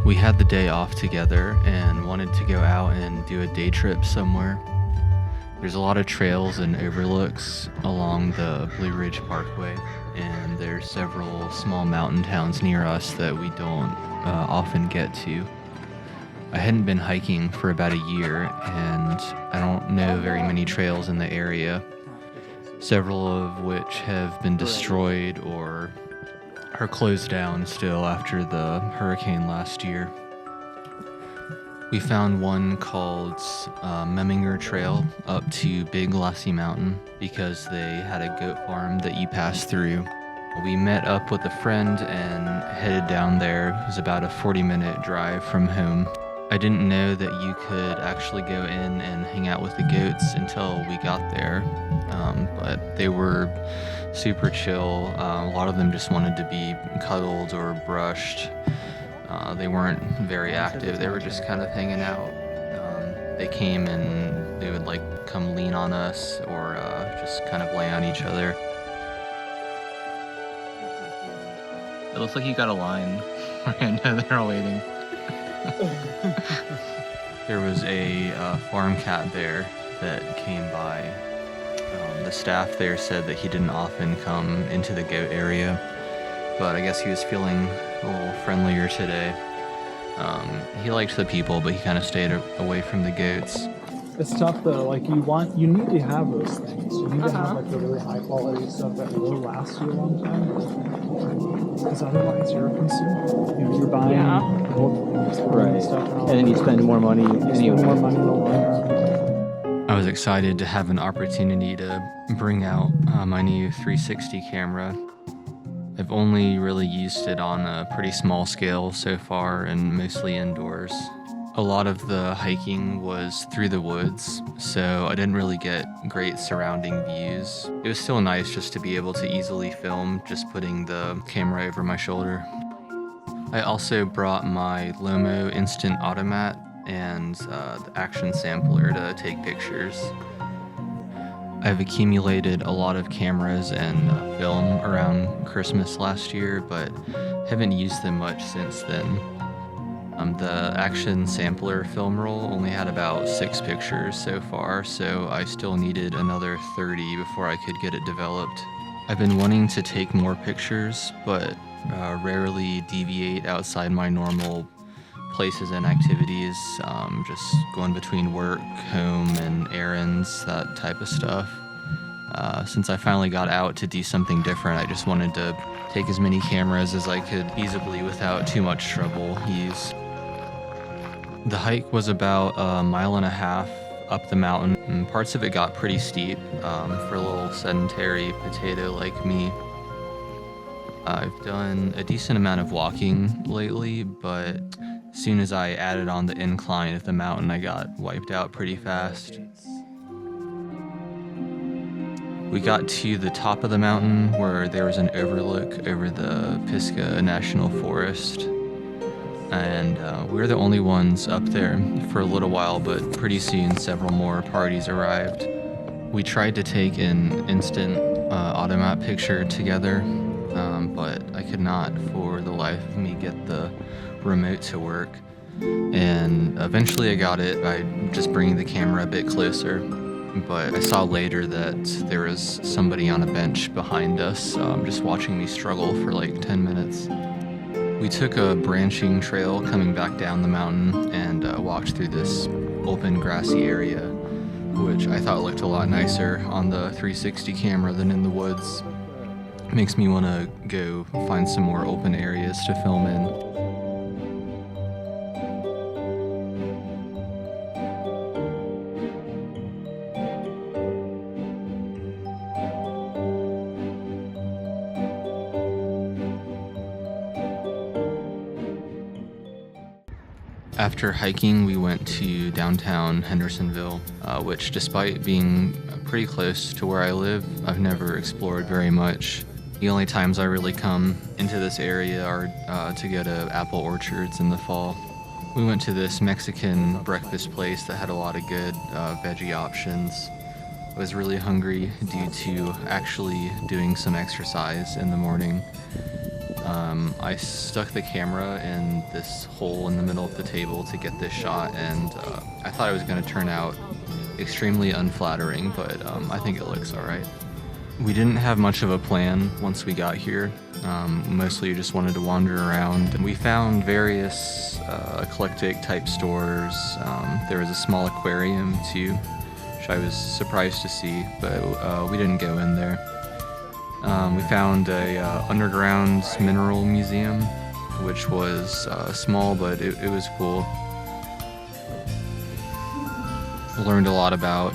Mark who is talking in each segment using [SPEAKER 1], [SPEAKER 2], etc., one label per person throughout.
[SPEAKER 1] We had the day off together and wanted to go out and do a day trip somewhere. There's a lot of trails and overlooks along the Blue Ridge Parkway, and there's several small mountain towns near us that we don't often get to. I hadn't been hiking for about a year, and I don't know very many trails in the area, several of which have been destroyed or are closed down still after the hurricane last year. We found one called Memminger Trail up to Big Glassy Mountain because they had a goat farm that you pass through. We met up with a friend and headed down there. It was about a 40-minute drive from home. I didn't know that you could actually go in and hang out with the goats until we got there, but they were super chill. A lot of them just wanted to be cuddled or brushed. They weren't very active. They were just kind of hanging out. They came and they would come lean on us or just kind of lay on each other. It looks like you got a line. I know they're all waiting. There was a farm cat there that came by. The staff there said that he didn't often come into the goat area, but I guess he was feeling a little friendlier today. He liked the people, but he kind of stayed away from the goats.
[SPEAKER 2] It's tough though, you need to have those things. You need to have the really high quality stuff that will last you a long time. Because otherwise you're consumed. You're buying
[SPEAKER 3] right.
[SPEAKER 2] Stuff
[SPEAKER 3] and then you spend more money anyway.
[SPEAKER 2] More money in the long run.
[SPEAKER 1] I was excited to have an opportunity to bring out my new 360 camera. I've only really used it on a pretty small scale so far and mostly indoors. A lot of the hiking was through the woods, so I didn't really get great surrounding views. It was still nice just to be able to easily film just putting the camera over my shoulder. I also brought my Lomo Instant Automat and the Action Sampler to take pictures. I've accumulated a lot of cameras and film around Christmas last year, but haven't used them much since then. The Action Sampler film roll only had about 6 pictures so far, so I still needed another 30 before I could get it developed. I've been wanting to take more pictures, but rarely deviate outside my normal places and activities, just going between work, home, and errands, that type of stuff. Since I finally got out to do something different, I just wanted to take as many cameras as I could feasibly without too much trouble use. The hike was about 1.5 miles up the mountain, and parts of it got pretty steep for a little sedentary potato like me. I've done a decent amount of walking lately, but as soon as I added on the incline of the mountain, I got wiped out pretty fast. We got to the top of the mountain where there was an overlook over the Pisgah National Forest. And we were the only ones up there for a little while, but pretty soon several more parties arrived. We tried to take an instant automat picture together, but I could not for the life of me get the remote to work. And eventually I got it by just bringing the camera a bit closer. But I saw later that there was somebody on a bench behind us, just watching me struggle for 10 minutes. We took a branching trail coming back down the mountain and walked through this open grassy area, which I thought looked a lot nicer on the 360 camera than in the woods. Makes me want to go find some more open areas to film in. After hiking, we went to downtown Hendersonville, which despite being pretty close to where I live, I've never explored very much. The only times I really come into this area are to go to apple orchards in the fall. We went to this Mexican breakfast place that had a lot of good veggie options. I was really hungry due to actually doing some exercise in the morning. I stuck the camera in this hole in the middle of the table to get this shot, and I thought it was going to turn out extremely unflattering, but I think it looks alright. We didn't have much of a plan once we got here. Mostly just wanted to wander around. We found various eclectic type stores. There was a small aquarium too, which I was surprised to see, but we didn't go in there. We found a underground mineral museum, which was small, but it was cool. Learned a lot about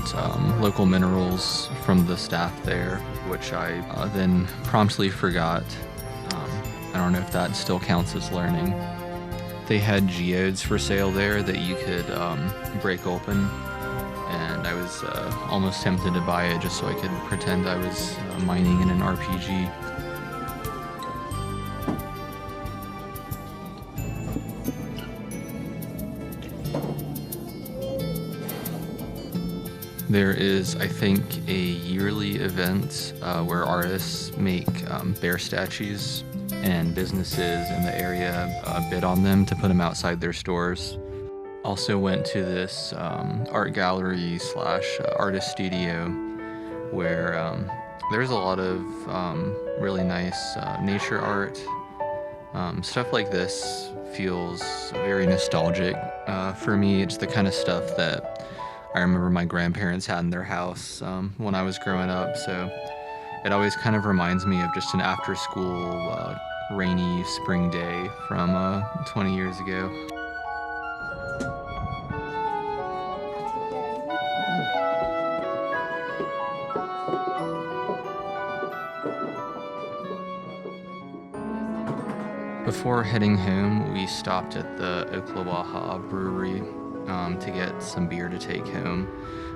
[SPEAKER 1] local minerals from the staff there, which I then promptly forgot. I don't know if that still counts as learning. They had geodes for sale there that you could break open, and I was almost tempted to buy it just so I could pretend I was mining in an RPG. There is, I think, a yearly event where artists make bear statues, and businesses in the area bid on them to put them outside their stores. Also went to this art gallery slash artist studio where there's a lot of really nice nature art. Stuff like this feels very nostalgic for me. It's the kind of stuff that I remember my grandparents had in their house when I was growing up, so it always kind of reminds me of just an after-school rainy spring day from 20 years ago. Before heading home, we stopped at the Oklawaha Brewery to get some beer to take home,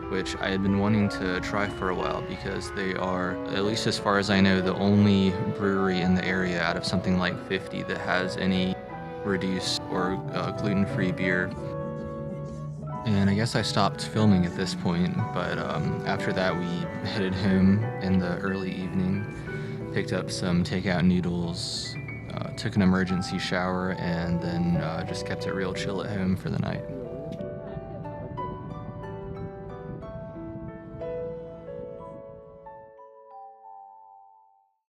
[SPEAKER 1] which I had been wanting to try for a while because they are, at least as far as I know, the only brewery in the area out of something like 50 that has any reduced or gluten-free beer. And I guess I stopped filming at this point, but after that we headed home in the early evening, picked up some takeout noodles, took an emergency shower, and then just kept it real chill at home for the night.